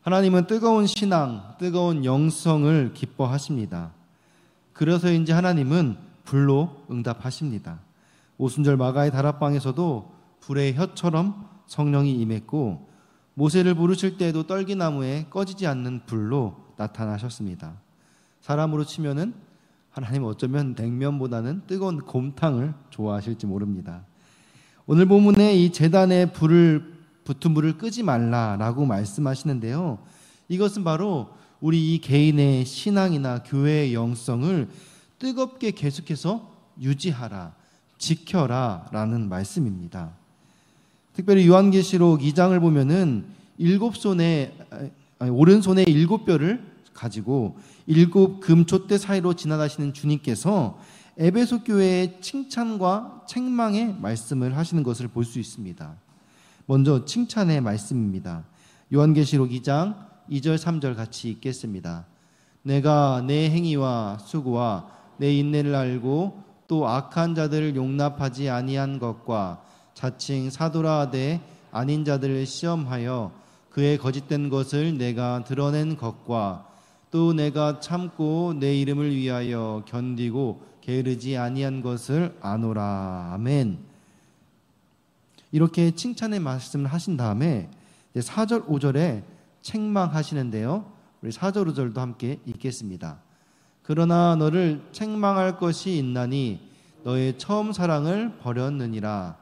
하나님은 뜨거운 신앙, 뜨거운 영성을 기뻐하십니다. 그래서인지 하나님은 불로 응답하십니다. 오순절 마가의 다락방에서도 불의 혀처럼 성령이 임했고, 모세를 부르실 때에도 떨기나무에 꺼지지 않는 불로 나타나셨습니다. 사람으로 치면은 하나님은 어쩌면 냉면보다는 뜨거운 곰탕을 좋아하실지 모릅니다. 오늘 본문에 이 제단에 붙은 불을 끄지 말라라고 말씀하시는데요, 이것은 바로 우리 이 개인의 신앙이나 교회의 영성을 뜨겁게 계속해서 유지하라, 지켜라 라는 말씀입니다. 특별히 요한계시록 2장을 보면은 오른손에 7뼈를 가지고 7 금촛대 사이로 지나가시는 주님께서 에베소 교회의 칭찬과 책망의 말씀을 하시는 것을 볼 수 있습니다. 먼저 칭찬의 말씀입니다. 요한계시록 2장 2절 3절 같이 읽겠습니다. 내가 내 행위와 수고와 내 인내를 알고 또 악한 자들을 용납하지 아니한 것과 자칭 사도라 하되 아닌 자들을 시험하여 그의 거짓된 것을 내가 드러낸 것과 또 내가 참고 내 이름을 위하여 견디고 게으르지 아니한 것을 아노라. 아멘. 이렇게 칭찬의 말씀을 하신 다음에 4절 5절에 책망하시는데요, 우리 4절 5절도 함께 읽겠습니다. 그러나 너를 책망할 것이 있나니 너의 처음 사랑을 버렸느니라.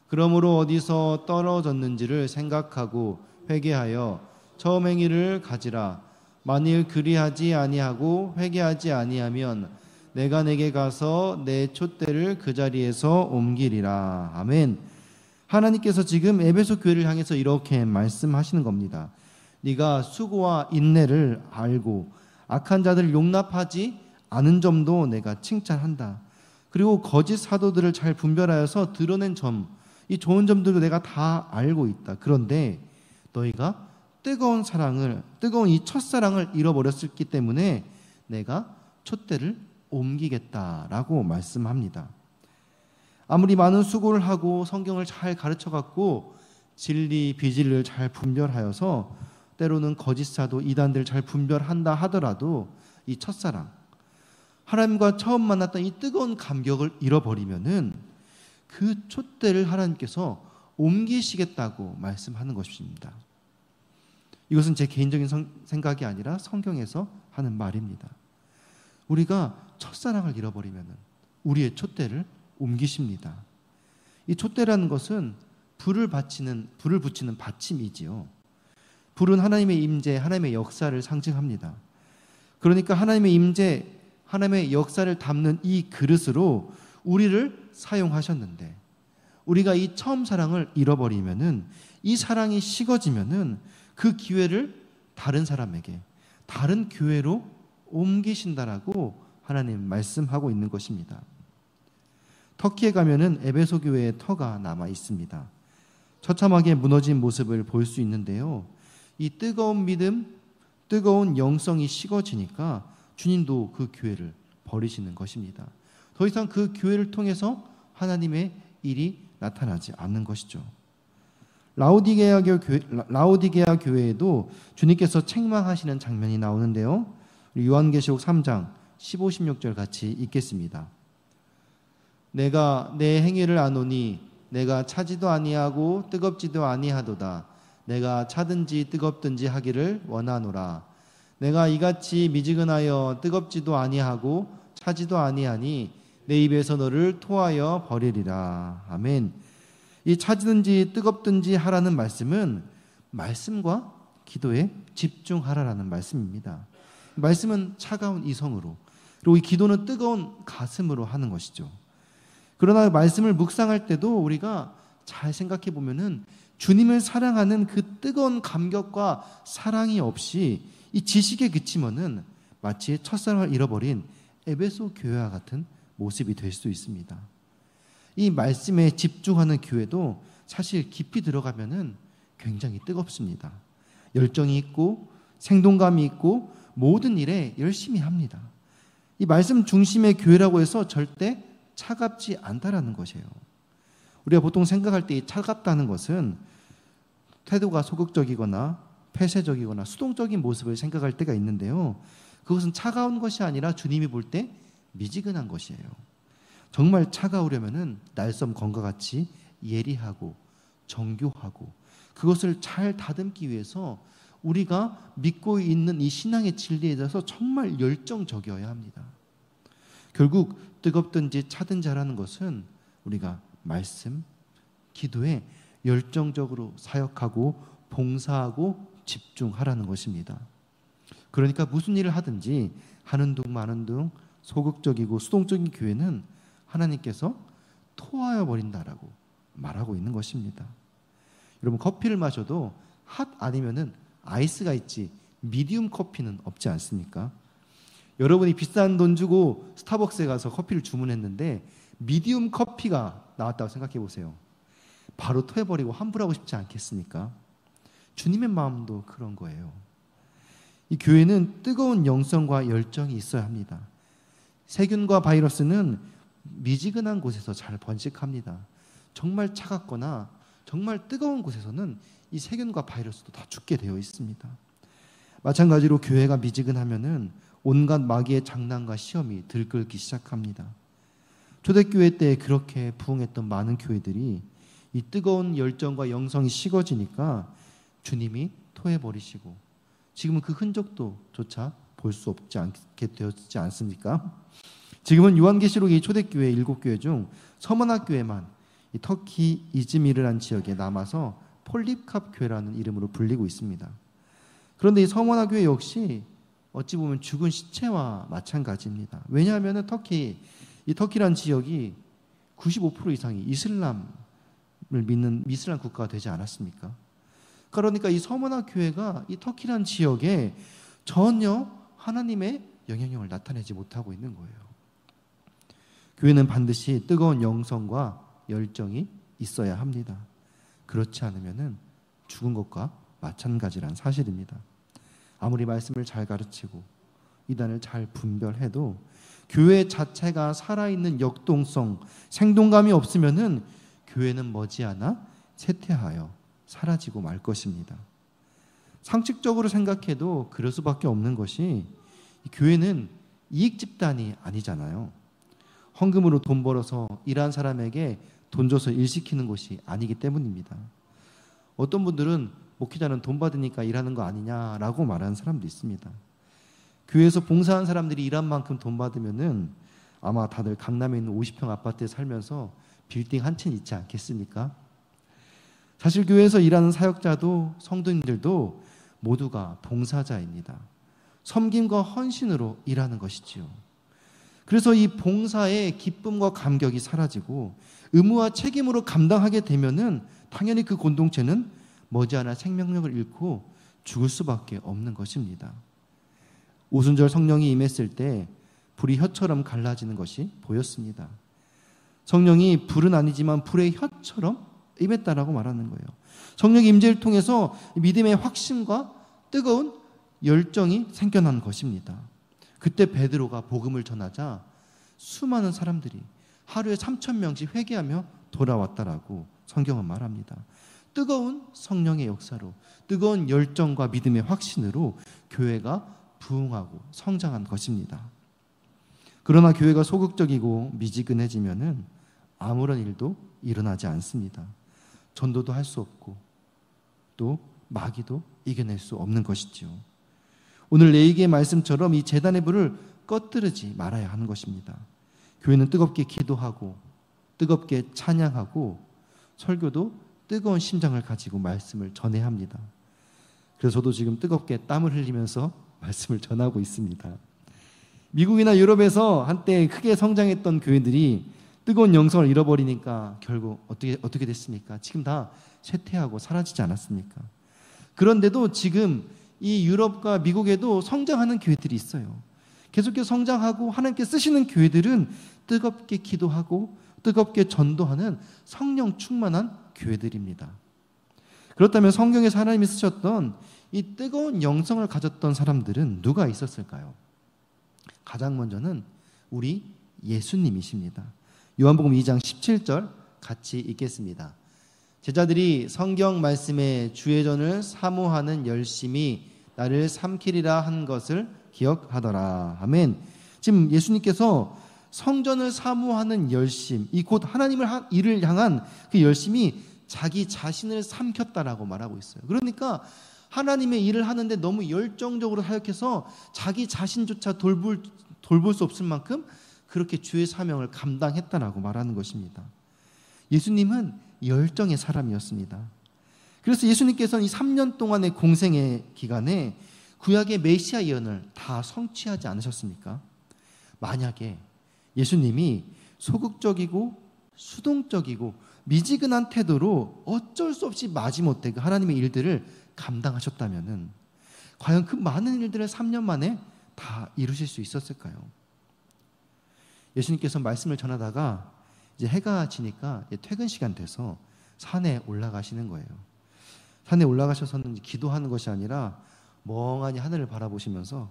그러므로 어디서 떨어졌는지를 생각하고 회개하여 처음 행위를 가지라. 만일 그리하지 아니하고 회개하지 아니하면 내가 내게 가서 내 촛대를 그 자리에서 옮기리라. 아멘. 하나님께서 지금 에베소 교회를 향해서 이렇게 말씀하시는 겁니다. 네가 수고와 인내를 알고 악한 자들을 용납하지 않은 점도 내가 칭찬한다. 그리고 거짓 사도들을 잘 분별하여서 드러낸 점, 이 좋은 점들도 내가 다 알고 있다. 그런데 너희가 뜨거운 이 첫사랑을 잃어버렸기 때문에 내가 촛대를 옮기겠다라고 말씀합니다. 아무리 많은 수고를 하고 성경을 잘 가르쳐갖고 진리, 비진리를 잘 분별하여서 때로는 거짓 사도, 이단들을 잘 분별한다 하더라도 이 첫사랑, 하나님과 처음 만났던 이 뜨거운 감격을 잃어버리면은 그 촛대를 하나님께서 옮기시겠다고 말씀하는 것입니다. 이것은 제 개인적인 생각이 아니라 성경에서 하는 말입니다. 우리가 첫사랑을 잃어버리면은 우리의 촛대를 옮기십니다. 이 촛대라는 것은 불을 붙이는 받침이지요. 불은 하나님의 임재, 하나님의 역사를 상징합니다. 그러니까 하나님의 임재, 하나님의 역사를 담는 이 그릇으로 우리를 사용하셨는데, 우리가 이 처음 사랑을 잃어버리면은, 이 사랑이 식어지면은 그 기회를 다른 사람에게, 다른 교회로 옮기신다라고 하나님 말씀하고 있는 것입니다. 터키에 가면은 에베소 교회의 터가 남아 있습니다. 처참하게 무너진 모습을 볼 수 있는데요, 이 뜨거운 믿음, 뜨거운 영성이 식어지니까 주님도 그 교회를 버리시는 것입니다. 더 이상 그 교회를 통해서 하나님의 일이 나타나지 않는 것이죠. 라오디게아 교회에도 주님께서 책망하시는 장면이 나오는데요, 요한계시록 3장 15, 16절 같이 읽겠습니다. 내가 내 행위를 아노니 내가 차지도 아니하고 뜨겁지도 아니하도다. 내가 차든지 뜨겁든지 하기를 원하노라. 내가 이같이 미지근하여 뜨겁지도 아니하고 차지도 아니하니 내 입에서 너를 토하여 버리리라. 아멘. 이 차지든지 뜨겁든지 하라는 말씀은 말씀과 기도에 집중하라라는 말씀입니다. 말씀은 차가운 이성으로, 그리고 이 기도는 뜨거운 가슴으로 하는 것이죠. 그러나 말씀을 묵상할 때도 우리가 잘 생각해 보면은 주님을 사랑하는 그 뜨거운 감격과 사랑이 없이 이 지식에 그치면은 마치 첫사랑을 잃어버린 에베소 교회와 같은 모습이 될 수 있습니다. 이 말씀에 집중하는 교회도 사실 깊이 들어가면은 굉장히 뜨겁습니다. 열정이 있고 생동감이 있고 모든 일에 열심히 합니다. 이 말씀 중심의 교회라고 해서 절대 차갑지 않다라는 것이에요. 우리가 보통 생각할 때 이 차갑다는 것은 태도가 소극적이거나 폐쇄적이거나 수동적인 모습을 생각할 때가 있는데요. 그것은 차가운 것이 아니라 주님이 볼 때 미지근한 것이에요. 정말 차가우려면은 날섬 검과 같이 예리하고 정교하고 그것을 잘 다듬기 위해서 우리가 믿고 있는 이 신앙의 진리에 대해서 정말 열정적이어야 합니다. 결국 뜨겁든지 차든지 하라는 것은 우리가 말씀, 기도에 열정적으로 사역하고 봉사하고 집중하라는 것입니다. 그러니까 무슨 일을 하든지 하는 둥 마는 둥 소극적이고 수동적인 교회는 하나님께서 토하여 버린다라고 말하고 있는 것입니다. 여러분, 커피를 마셔도 핫 아니면은 아이스가 있지 미디움 커피는 없지 않습니까? 여러분이 비싼 돈 주고 스타벅스에 가서 커피를 주문했는데 미디움 커피가 나왔다고 생각해 보세요. 바로 토해버리고 환불하고 싶지 않겠습니까? 주님의 마음도 그런 거예요. 이 교회는 뜨거운 영성과 열정이 있어야 합니다. 세균과 바이러스는 미지근한 곳에서 잘 번식합니다. 정말 차갑거나 정말 뜨거운 곳에서는 이 세균과 바이러스도 다 죽게 되어 있습니다. 마찬가지로 교회가 미지근하면은 온갖 마귀의 장난과 시험이 들끓기 시작합니다. 초대교회 때 그렇게 부흥했던 많은 교회들이 이 뜨거운 열정과 영성이 식어지니까 주님이 토해버리시고 지금은 그 흔적도 조차 볼 수 없지 않게 되었지 않습니까? 지금은 요한계시록의 초대교회 7교회 중 서머나 교회만 이 터키 이즈미르라는 지역에 남아서 폴립캅 교회라는 이름으로 불리고 있습니다. 그런데 이 서머나 교회 역시 어찌 보면 죽은 시체와 마찬가지입니다. 왜냐하면 터키라는 지역이 95% 이상이 이슬람을 믿는 이슬람 국가가 되지 않았습니까? 그러니까 이 서머나 교회가 이 터키라는 지역에 전혀 하나님의 영향력을 나타내지 못하고 있는 거예요. 교회는 반드시 뜨거운 영성과 열정이 있어야 합니다. 그렇지 않으면 죽은 것과 마찬가지란 사실입니다. 아무리 말씀을 잘 가르치고 이단을 잘 분별해도 교회 자체가 살아있는 역동성, 생동감이 없으면 교회는 머지않아 쇠퇴하여 사라지고 말 것입니다. 상식적으로 생각해도 그럴 수밖에 없는 것이 교회는 이익 집단이 아니잖아요. 헌금으로 돈 벌어서 일한 사람에게 돈 줘서 일 시키는 것이 아니기 때문입니다. 어떤 분들은 목회자는 돈 받으니까 일하는 거 아니냐라고 말하는 사람도 있습니다. 교회에서 봉사한 사람들이 일한 만큼 돈 받으면은 아마 다들 강남에 있는 50평 아파트에 살면서 빌딩 한 채 있지 않겠습니까? 사실 교회에서 일하는 사역자도 성도님들도 모두가 봉사자입니다. 섬김과 헌신으로 일하는 것이지요. 그래서 이 봉사의 기쁨과 감격이 사라지고 의무와 책임으로 감당하게 되면은 당연히 그 공동체는 머지않아 생명력을 잃고 죽을 수밖에 없는 것입니다. 오순절 성령이 임했을 때 불이 혀처럼 갈라지는 것이 보였습니다. 성령이 불은 아니지만 불의 혀처럼 임했다라고 말하는 거예요. 성령의 임재를 통해서 믿음의 확신과 뜨거운 열정이 생겨난 것입니다. 그때 베드로가 복음을 전하자 수많은 사람들이 하루에 3,000명씩 회개하며 돌아왔다라고 성경은 말합니다. 뜨거운 성령의 역사로, 뜨거운 열정과 믿음의 확신으로 교회가 부흥하고 성장한 것입니다. 그러나 교회가 소극적이고 미지근해지면은 아무런 일도 일어나지 않습니다. 전도도 할 수 없고 또 마귀도 이겨낼 수 없는 것이지요. 오늘 레이기의 말씀처럼 이 제단의 불을 꺼뜨리지 말아야 하는 것입니다. 교회는 뜨겁게 기도하고 뜨겁게 찬양하고 설교도 뜨거운 심장을 가지고 말씀을 전해야 합니다. 그래서 저도 지금 뜨겁게 땀을 흘리면서 말씀을 전하고 있습니다. 미국이나 유럽에서 한때 크게 성장했던 교회들이 뜨거운 영성을 잃어버리니까 결국 어떻게 됐습니까? 지금 다 쇠퇴하고 사라지지 않았습니까? 그런데도 지금 이 유럽과 미국에도 성장하는 교회들이 있어요. 계속해서 성장하고 하나님께 쓰시는 교회들은 뜨겁게 기도하고 뜨겁게 전도하는 성령 충만한 교회들입니다. 그렇다면 성경에서 하나님이 쓰셨던 이 뜨거운 영성을 가졌던 사람들은 누가 있었을까요? 가장 먼저는 우리 예수님이십니다. 요한복음 2장 17절 같이 읽겠습니다. 제자들이 성경 말씀에 주의 전을 사모하는 열심이 나를 삼키리라 한 것을 기억하더라. 아멘. 지금 예수님께서 성전을 사모하는 열심, 이 곧 하나님을 일을 향한 그 열심이 자기 자신을 삼켰다라고 말하고 있어요. 그러니까 하나님의 일을 하는데 너무 열정적으로 사역해서 자기 자신조차 돌볼 수 없을 만큼 그렇게 주의 사명을 감당했다라고 말하는 것입니다. 예수님은 열정의 사람이었습니다. 그래서 예수님께서는 이 3년 동안의 공생의 기간에 구약의 메시아 예언을 다 성취하지 않으셨습니까? 만약에 예수님이 소극적이고 수동적이고 미지근한 태도로 어쩔 수 없이 마지못해 그 하나님의 일들을 감당하셨다면 과연 그 많은 일들을 3년 만에 다 이루실 수 있었을까요? 예수님께서 말씀을 전하다가 이제 해가 지니까 퇴근 시간 돼서 산에 올라가시는 거예요. 산에 올라가셔서는 기도하는 것이 아니라 멍하니 하늘을 바라보시면서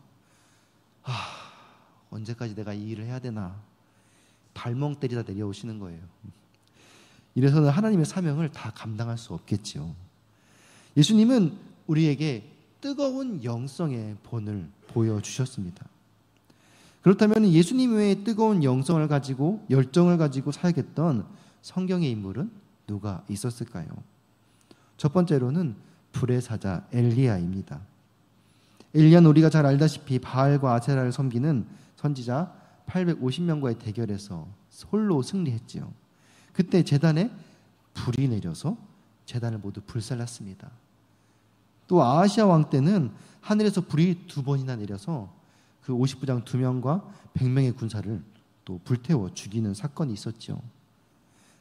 언제까지 내가 이 일을 해야 되나 발멍 때리다 내려오시는 거예요. 이래서는 하나님의 사명을 다 감당할 수 없겠지요. 예수님은 우리에게 뜨거운 영성의 본을 보여주셨습니다. 그렇다면 예수님 외에 뜨거운 영성을 가지고 열정을 가지고 사역했던 성경의 인물은 누가 있었을까요? 첫 번째로는 불의 사자 엘리야입니다. 엘리야는 우리가 잘 알다시피 바알과 아세라를 섬기는 선지자 850명과의 대결에서 홀로 승리했지요. 그때 제단에 불이 내려서 제단을 모두 불살랐습니다. 또 아하시아 왕 때는 하늘에서 불이 2번이나 내려서 그 50부장 2명과 100명의 군사를 또 불태워 죽이는 사건이 있었죠.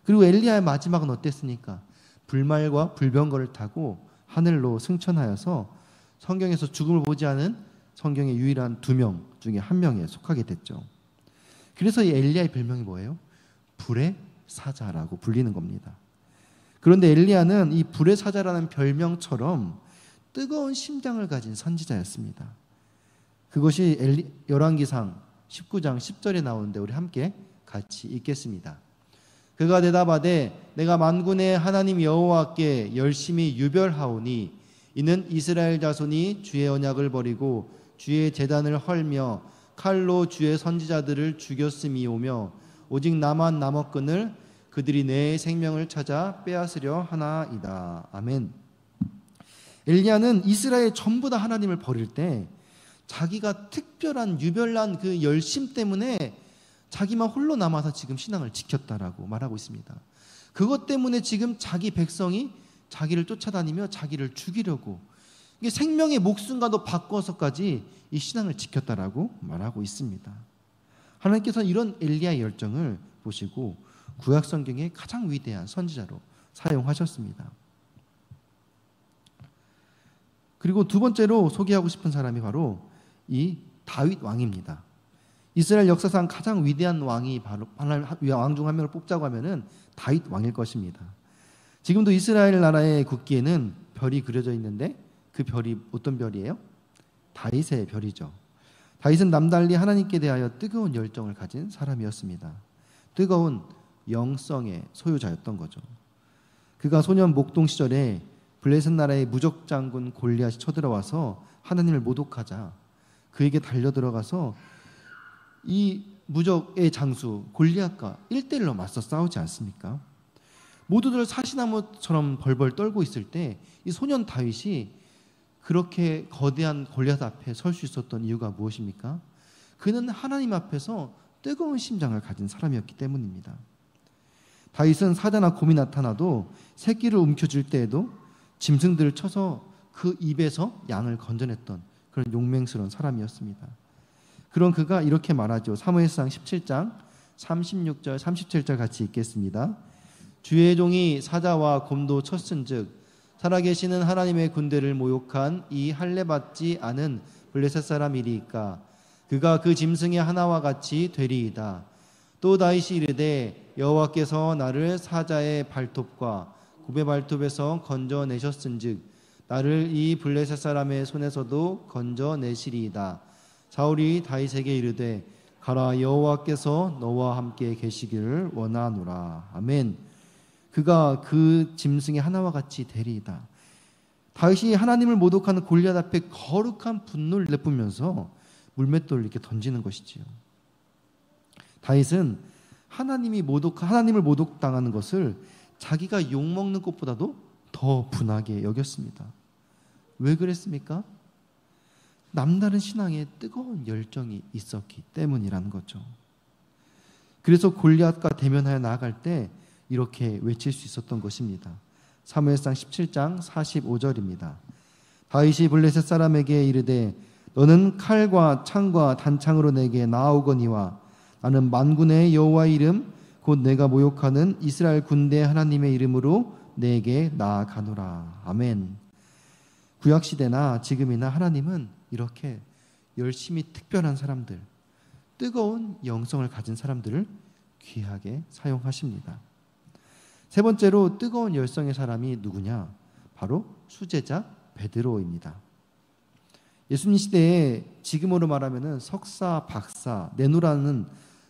그리고 엘리야의 마지막은 어땠습니까? 불말과 불병거를 타고 하늘로 승천하여서 성경에서 죽음을 보지 않은 성경의 유일한 2명 중에 1명에 속하게 됐죠. 그래서 이 엘리야의 별명이 뭐예요? 불의 사자라고 불리는 겁니다. 그런데 엘리야는 이 불의 사자라는 별명처럼 뜨거운 심장을 가진 선지자였습니다. 그것이 열왕기상 19장 10절에 나오는데 우리 함께 같이 읽겠습니다. 그가 대답하되 내가 만군의 하나님 여호와께 열심히 유별하오니 이는 이스라엘 자손이 주의 언약을 버리고 주의 제단을 헐며 칼로 주의 선지자들을 죽였음이오며 오직 나만 남았거늘 그들이 내 생명을 찾아 빼앗으려 하나이다. 아멘. 엘리야는 이스라엘 전부 다 하나님을 버릴 때 자기가 특별한 유별난 그 열심 때문에 자기만 홀로 남아서 지금 신앙을 지켰다라고 말하고 있습니다. 그것 때문에 지금 자기 백성이 자기를 쫓아다니며 자기를 죽이려고 이게 생명의 목숨과도 바꿔서까지 이 신앙을 지켰다라고 말하고 있습니다. 하나님께서는 이런 엘리야의 열정을 보시고 구약 성경의 가장 위대한 선지자로 사용하셨습니다. 그리고 두 번째로 소개하고 싶은 사람이 바로 이 다윗 왕입니다. 이스라엘 역사상 가장 위대한 왕이 바로 왕 중 한 명을 뽑자고 하면은 다윗 왕일 것입니다. 지금도 이스라엘 나라의 국기에는 별이 그려져 있는데 그 별이 어떤 별이에요? 다윗의 별이죠. 다윗은 남달리 하나님께 대하여 뜨거운 열정을 가진 사람이었습니다. 뜨거운 영성의 소유자였던 거죠. 그가 소년 목동 시절에 블레셋 나라의 무적 장군 골리앗이 쳐들어와서 하나님을 모독하자 그에게 달려들어가서 이 무적의 장수 골리앗과 1대1로 맞서 싸우지 않습니까? 모두들 사시나무처럼 벌벌 떨고 있을 때 이 소년 다윗이 그렇게 거대한 골리앗 앞에 설 수 있었던 이유가 무엇입니까? 그는 하나님 앞에서 뜨거운 심장을 가진 사람이었기 때문입니다. 다윗은 사자나 곰이 나타나도 새끼를 움켜쥘 때에도 짐승들을 쳐서 그 입에서 양을 건져냈던 그런 용맹스러운 사람이었습니다. 그런 그가 이렇게 말하죠. 사무엘상 17장 36절 37절 같이 읽겠습니다. 주의 종이 사자와 곰도 쳤은즉 살아계시는 하나님의 군대를 모욕한 이 할례받지 않은 블레셋 사람이리이까 그가 그 짐승의 하나와 같이 되리이다. 또 다윗이 이르되 여호와께서 나를 사자의 발톱과 곰의 발톱에서 건져내셨은즉 나를 이 블레셋 사람의 손에서도 건져내시리이다. 사울이 다윗에게 이르되 가라 여호와께서 너와 함께 계시기를 원하노라. 아멘. 그가 그 짐승의 하나와 같이 되리이다. 다윗이 하나님을 모독하는 골리앗 앞에 거룩한 분노를 내뿜으면서 물맷돌을 이렇게 던지는 것이지요. 다윗은 하나님을 모독당하는 것을 자기가 욕먹는 것보다도 더 분하게 여겼습니다. 왜 그랬습니까? 남다른 신앙에 뜨거운 열정이 있었기 때문이라는 거죠. 그래서 골리앗과 대면하여 나아갈 때 이렇게 외칠 수 있었던 것입니다. 사무엘상 17장 45절입니다. 다윗이 블레셋 사람에게 이르되 너는 칼과 창과 단창으로 내게 나아오거니와 나는 만군의 여호와의 이름 곧 내가 모욕하는 이스라엘 군대 하나님의 이름으로 내게 나아가노라. 아멘. 구약시대나 지금이나 하나님은 이렇게 열심히 특별한 사람들, 뜨거운 영성을 가진 사람들을 귀하게 사용하십니다. 세 번째로 뜨거운 열성의 사람이 누구냐? 바로 수제자 베드로입니다. 예수님 시대에 지금으로 말하면 석사, 박사, 내노라는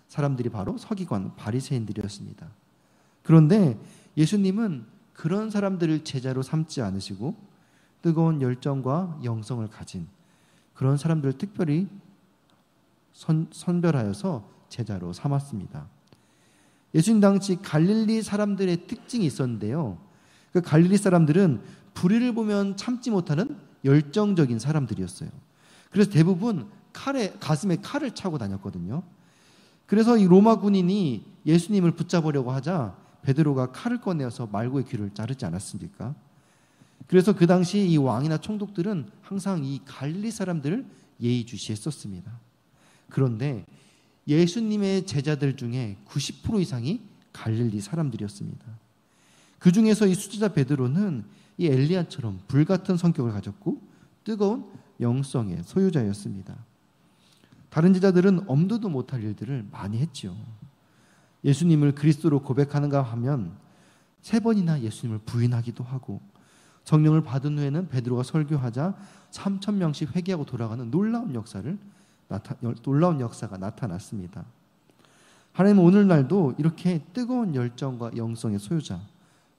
사람들이 바로 서기관, 바리새인들이었습니다. 그런데 예수님은 그런 사람들을 제자로 삼지 않으시고 뜨거운 열정과 영성을 가진 그런 사람들을 특별히 선별하여서 제자로 삼았습니다. 예수님 당시 갈릴리 사람들의 특징이 있었는데요. 그 갈릴리 사람들은 불의를 보면 참지 못하는 열정적인 사람들이었어요. 그래서 대부분 가슴에 칼을 차고 다녔거든요. 그래서 이 로마 군인이 예수님을 붙잡으려고 하자 베드로가 칼을 꺼내어서 말고의 귀를 자르지 않았습니까? 그래서 그 당시 이 왕이나 총독들은 항상 이 갈릴리 사람들을 예의주시했었습니다. 그런데 예수님의 제자들 중에 90% 이상이 갈릴리 사람들이었습니다. 그 중에서 이 수제자 베드로는 이 엘리야처럼 불같은 성격을 가졌고 뜨거운 영성의 소유자였습니다. 다른 제자들은 엄두도 못할 일들을 많이 했죠. 예수님을 그리스도로 고백하는가 하면 3번이나 예수님을 부인하기도 하고 성령을 받은 후에는 베드로가 설교하자 3,000명씩 회개하고 돌아가는 놀라운 역사가 나타났습니다. 하나님은 오늘날도 이렇게 뜨거운 열정과 영성의 소유자,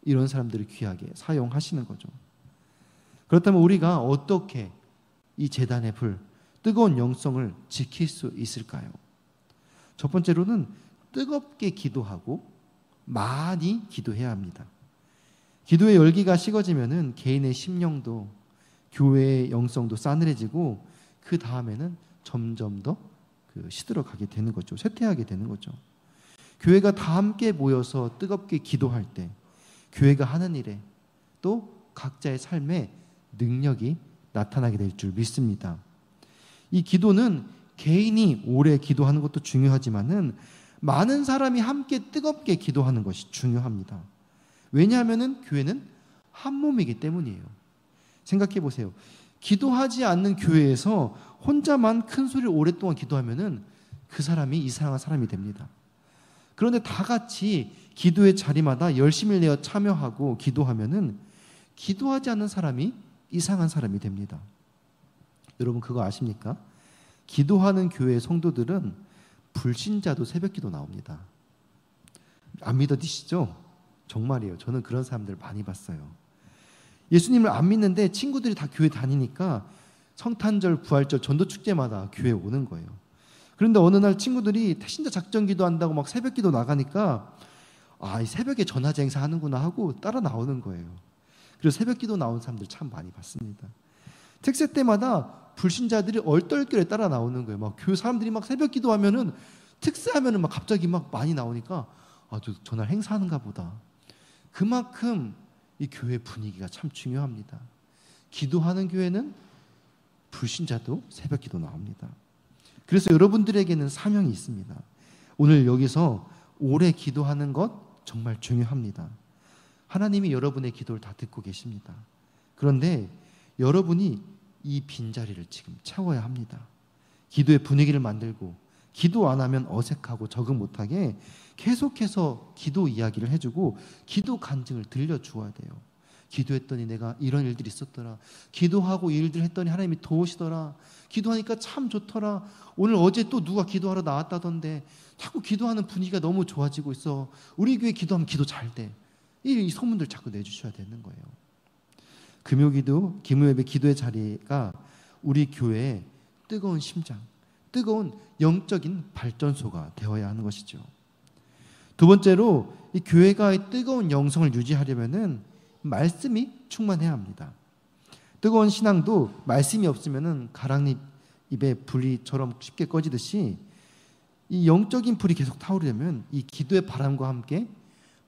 이런 사람들을 귀하게 사용하시는 거죠. 그렇다면 우리가 어떻게 이 제단의 불, 뜨거운 영성을 지킬 수 있을까요? 첫 번째로는 뜨겁게 기도하고 많이 기도해야 합니다. 기도의 열기가 식어지면은 개인의 심령도 교회의 영성도 싸늘해지고 그 다음에는 점점 더 시들어가게 되는 거죠. 쇠퇴하게 되는 거죠. 교회가 다 함께 모여서 뜨겁게 기도할 때 교회가 하는 일에 또 각자의 삶에 능력이 나타나게 될 줄 믿습니다. 이 기도는 개인이 오래 기도하는 것도 중요하지만은 많은 사람이 함께 뜨겁게 기도하는 것이 중요합니다. 왜냐하면 교회는 한 몸이기 때문이에요. 생각해 보세요. 기도하지 않는 교회에서 혼자만 큰 소리를 오랫동안 기도하면은 그 사람이 이상한 사람이 됩니다. 그런데 다 같이 기도의 자리마다 열심히 내어 참여하고 기도하면은 기도하지 않는 사람이 이상한 사람이 됩니다. 여러분 그거 아십니까? 기도하는 교회 성도들은 불신자도 새벽기도 나옵니다. 안 믿어지시죠? 정말이에요. 저는 그런 사람들 많이 봤어요. 예수님을 안 믿는데 친구들이 다 교회 다니니까 성탄절, 부활절, 전도축제마다 교회에 오는 거예요. 그런데 어느 날 친구들이 태신자 작전기도 한다고 막 새벽기도 나가니까 이 새벽에 전화제 행사 하는구나 하고 따라 나오는 거예요. 그래서 새벽기도 나온 사람들 참 많이 봤습니다. 특세 때마다 불신자들이 얼떨결에 따라 나오는 거예요. 막 교회 사람들이 막 새벽기도 하면은 특세하면은 막 갑자기 막 많이 나오니까 저 전날 행사하는가 보다. 그만큼 이 교회 분위기가 참 중요합니다. 기도하는 교회는 불신자도 새벽기도 나옵니다. 그래서 여러분들에게는 사명이 있습니다. 오늘 여기서 오래 기도하는 것 정말 중요합니다. 하나님이 여러분의 기도를 다 듣고 계십니다. 그런데 여러분이 이 빈자리를 지금 채워야 합니다. 기도의 분위기를 만들고 기도 안 하면 어색하고 적응 못하게 계속해서 기도 이야기를 해주고 기도 간증을 들려주어야 돼요. 기도했더니 내가 이런 일들이 있었더라. 기도하고 이 일들 했더니 하나님이 도우시더라. 기도하니까 참 좋더라. 오늘 어제 또 누가 기도하러 나왔다던데 자꾸 기도하는 분위기가 너무 좋아지고 있어. 우리 교회 기도하면 기도 잘 돼. 이 소문들 자꾸 내주셔야 되는 거예요. 금요기도, 기무예배 기도의 자리가 우리 교회의 뜨거운 심장, 뜨거운 영적인 발전소가 되어야 하는 것이죠. 두 번째로 이 교회가 이 뜨거운 영성을 유지하려면은 말씀이 충만해야 합니다. 뜨거운 신앙도 말씀이 없으면은 가랑잎 입에 불이처럼 쉽게 꺼지듯이 이 영적인 불이 계속 타오르려면 이 기도의 바람과 함께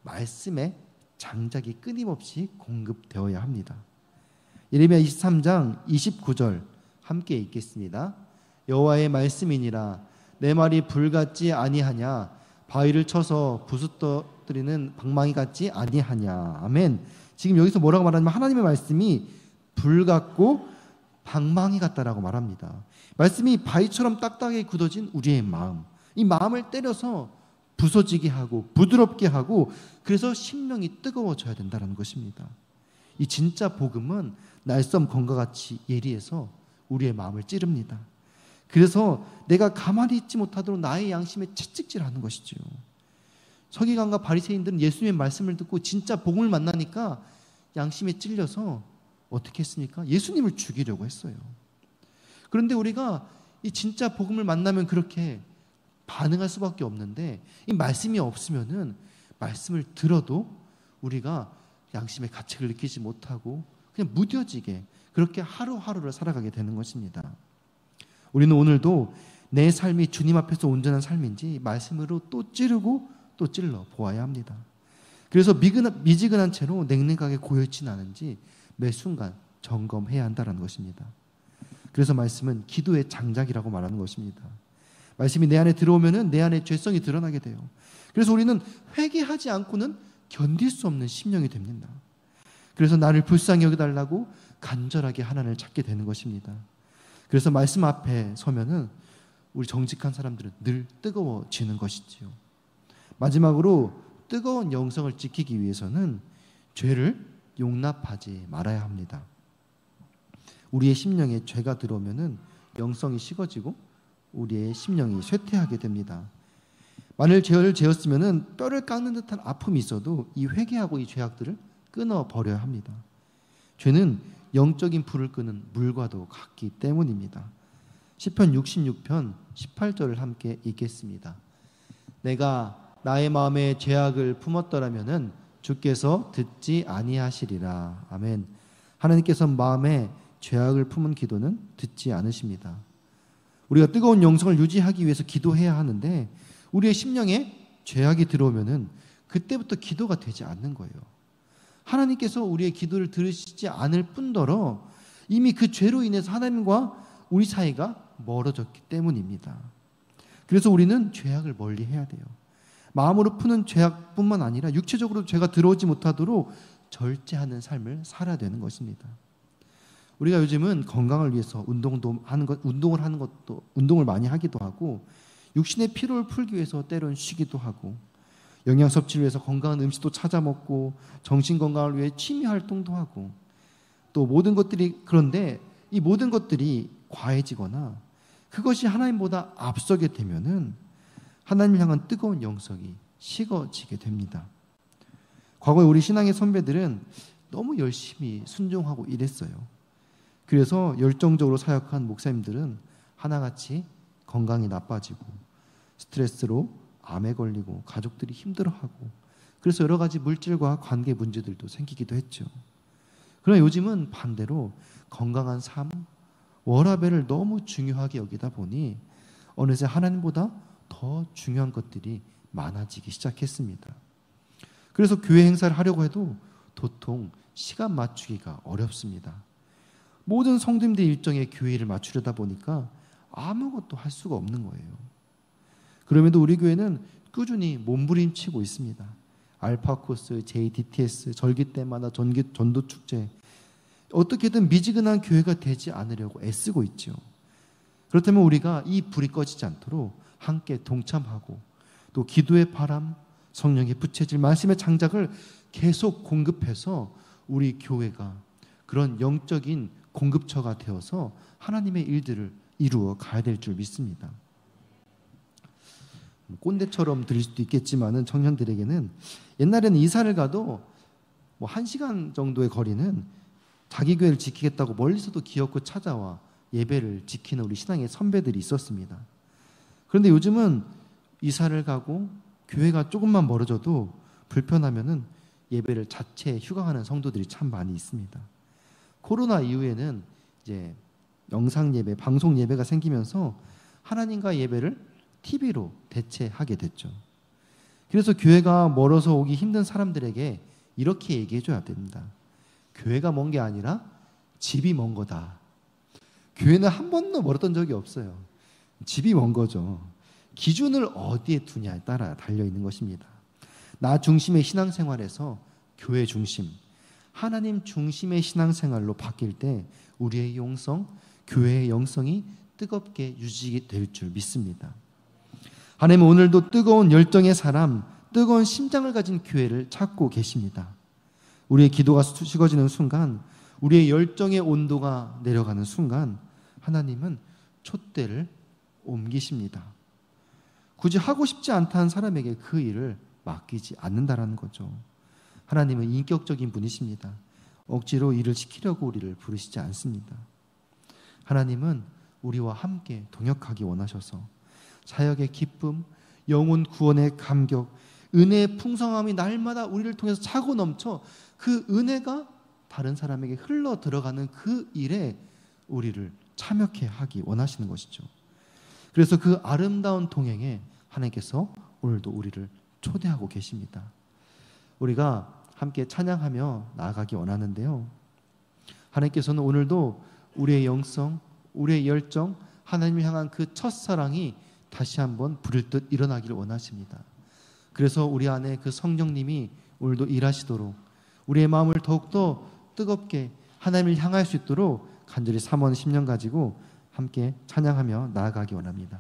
말씀의 장작이 끊임없이 공급되어야 합니다. 예레미야 23장 29절 함께 읽겠습니다. 여호와의 말씀이니라 내 말이 불 같지 아니하냐 바위를 쳐서 부수떠뜨리는 방망이 같지 아니하냐. 아멘. 지금 여기서 뭐라고 말하냐면 하나님의 말씀이 불 같고 방망이 같다라고 말합니다. 말씀이 바위처럼 딱딱하게 굳어진 우리의 마음, 이 마음을 때려서 부서지게 하고 부드럽게 하고 그래서 심령이 뜨거워져야 된다는 것입니다. 이 진짜 복음은 날쌘 검과 같이 예리해서 우리의 마음을 찌릅니다. 그래서 내가 가만히 있지 못하도록 나의 양심에 채찍질하는 것이죠. 서기관과 바리새인들은 예수님의 말씀을 듣고 진짜 복음을 만나니까 양심에 찔려서 어떻게 했습니까? 예수님을 죽이려고 했어요. 그런데 우리가 이 진짜 복음을 만나면 그렇게 반응할 수밖에 없는데 이 말씀이 없으면은 말씀을 들어도 우리가 양심의 가책을 느끼지 못하고 그냥 무뎌지게 그렇게 하루하루를 살아가게 되는 것입니다. 우리는 오늘도 내 삶이 주님 앞에서 온전한 삶인지 말씀으로 또 찌르고 또 찔러 보아야 합니다. 그래서 미지근한 채로 냉랭하게 고여있지는 않은지 매 순간 점검해야 한다는 것입니다. 그래서 말씀은 기도의 장작이라고 말하는 것입니다. 말씀이 내 안에 들어오면은 내 안에 죄성이 드러나게 돼요. 그래서 우리는 회개하지 않고는 견딜 수 없는 심령이 됩니다. 그래서 나를 불쌍히 여겨달라고 간절하게 하나님을 찾게 되는 것입니다. 그래서 말씀 앞에 서면은 우리 정직한 사람들은 늘 뜨거워지는 것이지요. 마지막으로 뜨거운 영성을 지키기 위해서는 죄를 용납하지 말아야 합니다. 우리의 심령에 죄가 들어오면은 영성이 식어지고 우리의 심령이 쇠퇴하게 됩니다. 만일 죄를 지었으면은 뼈를 깎는 듯한 아픔이 있어도 이 회개하고 이 죄악들을 끊어 버려야 합니다. 죄는 영적인 불을 끄는 물과도 같기 때문입니다. 시편 66편 18절을 함께 읽겠습니다. 내가 나의 마음에 죄악을 품었더라면은 주께서 듣지 아니하시리라. 아멘. 하나님께서 마음에 죄악을 품은 기도는 듣지 않으십니다. 우리가 뜨거운 영성을 유지하기 위해서 기도해야 하는데 우리의 심령에 죄악이 들어오면은 그때부터 기도가 되지 않는 거예요. 하나님께서 우리의 기도를 들으시지 않을 뿐더러 이미 그 죄로 인해서 하나님과 우리 사이가 멀어졌기 때문입니다. 그래서 우리는 죄악을 멀리 해야 돼요. 마음으로 푸는 죄악뿐만 아니라 육체적으로 죄가 들어오지 못하도록 절제하는 삶을 살아야 되는 것입니다. 우리가 요즘은 건강을 위해서 운동을 많이 하기도 하고 육신의 피로를 풀기 위해서 때론 쉬기도 하고 영양 섭취를 위해서 건강한 음식도 찾아 먹고 정신 건강을 위해 취미 활동도 하고 또 모든 것들이 그런데 이 모든 것들이 과해지거나 그것이 하나님보다 앞서게 되면은 하나님을 향한 뜨거운 영성이 식어지게 됩니다. 과거에 우리 신앙의 선배들은 너무 열심히 순종하고 일했어요. 그래서 열정적으로 사역한 목사님들은 하나같이 건강이 나빠지고 스트레스로 암에 걸리고 가족들이 힘들어하고 그래서 여러 가지 물질과 관계 문제들도 생기기도 했죠. 그러나 요즘은 반대로 건강한 삶, 워라밸을 너무 중요하게 여기다 보니 어느새 하나님보다 더 중요한 것들이 많아지기 시작했습니다. 그래서 교회 행사를 하려고 해도 도통 시간 맞추기가 어렵습니다. 모든 성도님들 일정에 교회를 맞추려다 보니까 아무것도 할 수가 없는 거예요. 그럼에도 우리 교회는 꾸준히 몸부림치고 있습니다. 알파 코스, JDTS, 절기 때마다 전도 축제 어떻게든 미지근한 교회가 되지 않으려고 애쓰고 있죠. 그렇다면 우리가 이 불이 꺼지지 않도록 함께 동참하고 또 기도의 바람, 성령의 부채질, 말씀의 장작을 계속 공급해서 우리 교회가 그런 영적인 공급처가 되어서 하나님의 일들을 이루어 가야 될 줄 믿습니다. 꼰대처럼 들릴 수도 있겠지만은 청년들에게는 옛날에는 이사를 가도 뭐 1시간 정도의 거리는 자기 교회를 지키겠다고 멀리서도 기어코 찾아와 예배를 지키는 우리 신앙의 선배들이 있었습니다. 그런데 요즘은 이사를 가고 교회가 조금만 멀어져도 불편하면은 예배를 자체 휴강하는 성도들이 참 많이 있습니다. 코로나 이후에는 이제 영상 예배, 방송 예배가 생기면서 하나님과 예배를 TV로 대체하게 됐죠. 그래서 교회가 멀어서 오기 힘든 사람들에게 이렇게 얘기해 줘야 됩니다. 교회가 먼 게 아니라 집이 먼 거다. 교회는 한 번도 멀었던 적이 없어요. 집이 먼 거죠. 기준을 어디에 두냐에 따라 달려있는 것입니다. 나 중심의 신앙생활에서 교회 중심, 하나님 중심의 신앙생활로 바뀔 때 우리의 영성, 교회의 영성이 뜨겁게 유지될 줄 믿습니다. 하나님은 오늘도 뜨거운 열정의 사람, 뜨거운 심장을 가진 교회를 찾고 계십니다. 우리의 기도가 식어지는 순간, 우리의 열정의 온도가 내려가는 순간 하나님은 촛대를 옮기십니다. 굳이 하고 싶지 않다는 사람에게 그 일을 맡기지 않는다라는 거죠. 하나님은 인격적인 분이십니다. 억지로 일을 시키려고 우리를 부르시지 않습니다. 하나님은 우리와 함께 동역하기 원하셔서 사역의 기쁨, 영혼 구원의 감격, 은혜의 풍성함이 날마다 우리를 통해서 차고 넘쳐 그 은혜가 다른 사람에게 흘러 들어가는 그 일에 우리를 참여케 하기 원하시는 것이죠. 그래서 그 아름다운 동행에 하나님께서 오늘도 우리를 초대하고 계십니다. 우리가 함께 찬양하며 나아가기 원하는데요. 하나님께서는 오늘도 우리의 영성, 우리의 열정, 하나님을 향한 그 첫사랑이 다시 한번 불을 듯 일어나기를 원하십니다. 그래서 우리 안에 그 성령님이 오늘도 일하시도록 우리의 마음을 더욱더 뜨겁게 하나님을 향할 수 있도록 간절히 3원 10년 가지고 함께 찬양하며 나아가기 원합니다.